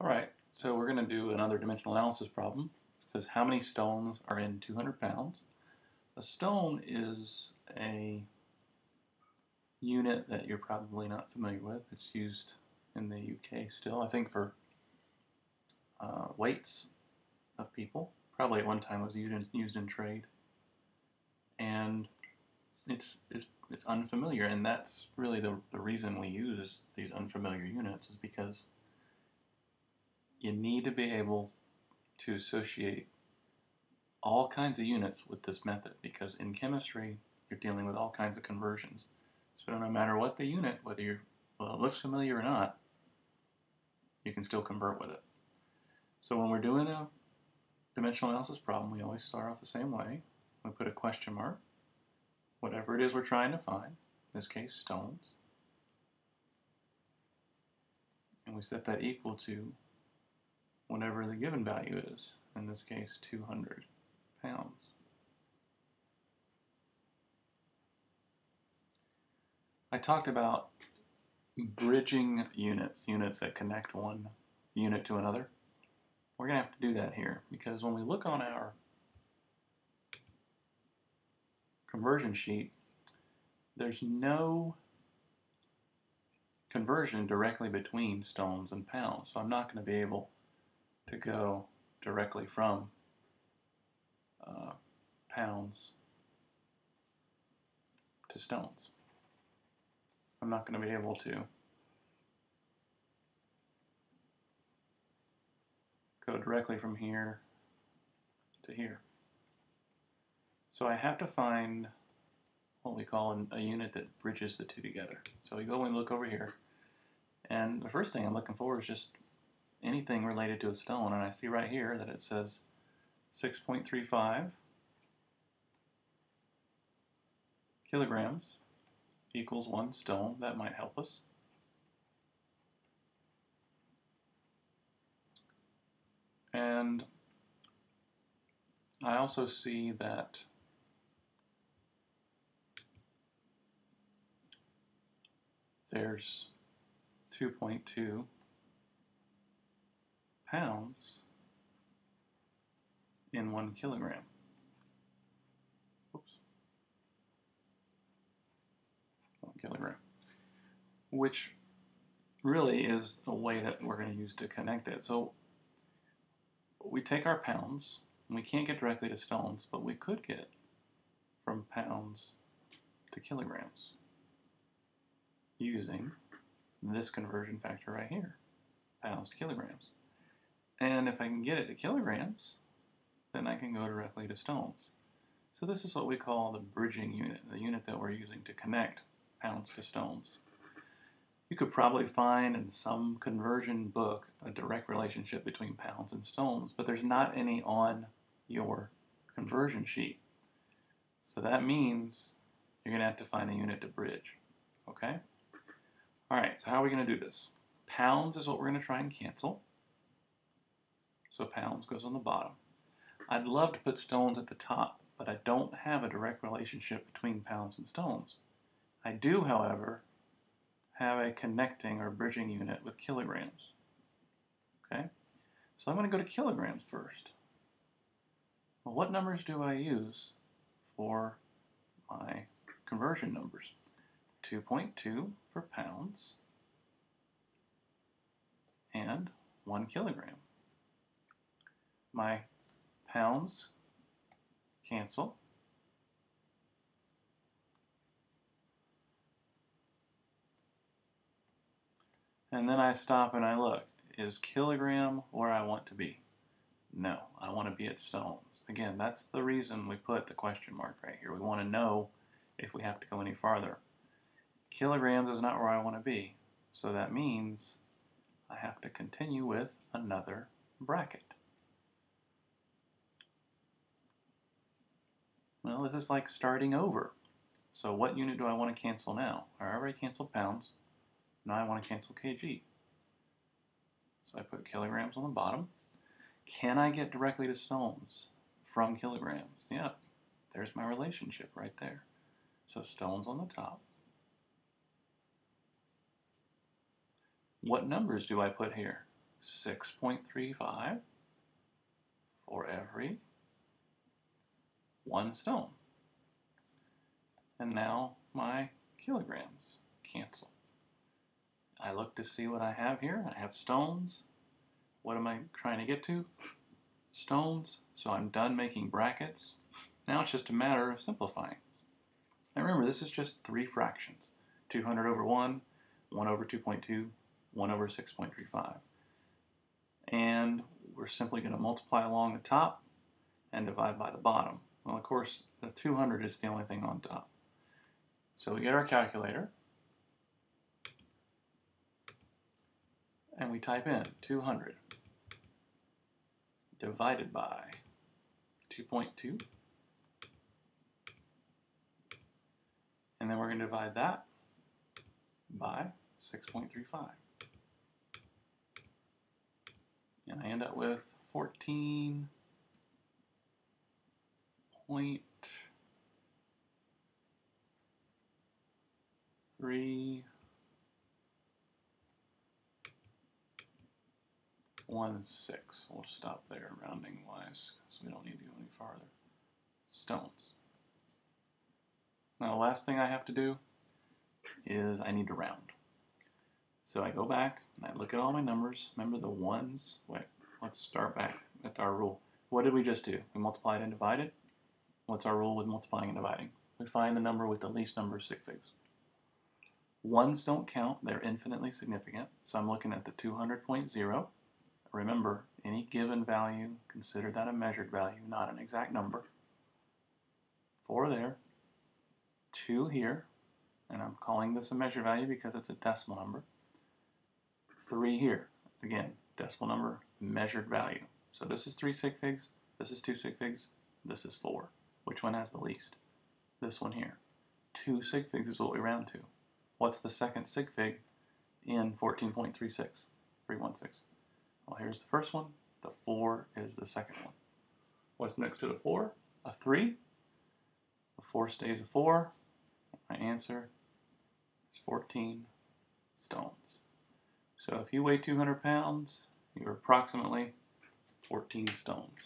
All right, so we're going to do another dimensional analysis problem. It says how many stones are in 200 pounds? A stone is a unit that you're probably not familiar with. It's used in the UK still, I think, for weights of people. Probably at one time was used in trade. And it's unfamiliar, and that's really the reason we use these unfamiliar units is because you need to be able to associate all kinds of units with this method, because in chemistry you're dealing with all kinds of conversions. So no matter what the unit, whether it looks familiar or not, you can still convert with it. So when we're doing a dimensional analysis problem, we always start off the same way. We put a question mark, whatever it is we're trying to find, in this case stones, and we set that equal to whatever the given value is, in this case 200 pounds. I talked about bridging units, units that connect one unit to another. We're going to have to do that here, because when we look on our conversion sheet, there's no conversion directly between stones and pounds, so I'm not going to be able to go directly from pounds to stones. I'm not going to be able to go directly from here to here. So I have to find what we call a unit that bridges the two together. So we go and look over here, and the first thing I'm looking for is just anything related to a stone, and I see right here that it says 6.35 kilograms equals 1 stone. That might help us. And I also see that there's 2.2 pounds in 1 kilogram. Oops. 1 kilogram. Which really is the way that we're going to use to connect it. So we take our pounds, and we can't get directly to stones, but we could get from pounds to kilograms using this conversion factor right here, pounds to kilograms. And if I can get it to kilograms, then I can go directly to stones. So this is what we call the bridging unit, the unit that we're using to connect pounds to stones. You could probably find in some conversion book a direct relationship between pounds and stones, but there's not any on your conversion sheet. So that means you're going to have to find a unit to bridge. Okay? Alright, so how are we going to do this? Pounds is what we're going to try and cancel. So pounds goes on the bottom. I'd love to put stones at the top, but I don't have a direct relationship between pounds and stones. I do, however, have a connecting or bridging unit with kilograms. Okay? So I'm going to go to kilograms first. Well, what numbers do I use for my conversion numbers? 2.2 for pounds and 1 kilogram. My pounds cancel. And then I stop and I look. Is kilogram where I want to be? No, I want to be at stones. Again, that's the reason we put the question mark right here. We want to know if we have to go any farther. Kilograms is not where I want to be. So that means I have to continue with another bracket. Well, this is like starting over. So what unit do I want to cancel now? I already canceled pounds. Now I want to cancel kg. So I put kilograms on the bottom. Can I get directly to stones from kilograms? Yeah, there's my relationship right there. So stones on the top. What numbers do I put here? 6.35 for every 1 stone. And now my kilograms cancel. I look to see what I have here. I have stones. What am I trying to get to? Stones. So I'm done making brackets. Now it's just a matter of simplifying. And remember, this is just 3 fractions. 200 over 1, 1 over 2.2, 1 over 6.35. And we're simply going to multiply along the top and divide by the bottom. Well, of course, the 200 is the only thing on top. So we get our calculator, and we type in 200 divided by 2.2, and then we're going to divide that by 6.35. And I end up with 14.316. We'll stop there rounding wise because we don't need to go any farther. Stones. Now the last thing I have to do is I need to round. So I go back and I look at all my numbers. Remember the ones? Wait, let's start back at our rule. What did we just do? We multiplied and divided. What's our rule with multiplying and dividing? We find the number with the least number of sig figs. Ones don't count, they're infinitely significant. So I'm looking at the 200.0. Remember, any given value, consider that a measured value, not an exact number. 4 there, 2 here, and I'm calling this a measured value because it's a decimal number. 3 here, again, decimal number, measured value. So this is 3 sig figs, this is 2 sig figs, this is 4. Which one has the least? This one here. 2 sig figs is what we round to. What's the second sig fig in 14.36? 316. Well, here's the first one. The 4 is the second one. What's next to the 4? A 3. The 4 stays a 4. My answer is 14 stones. So if you weigh 200 pounds, you're approximately 14 stones.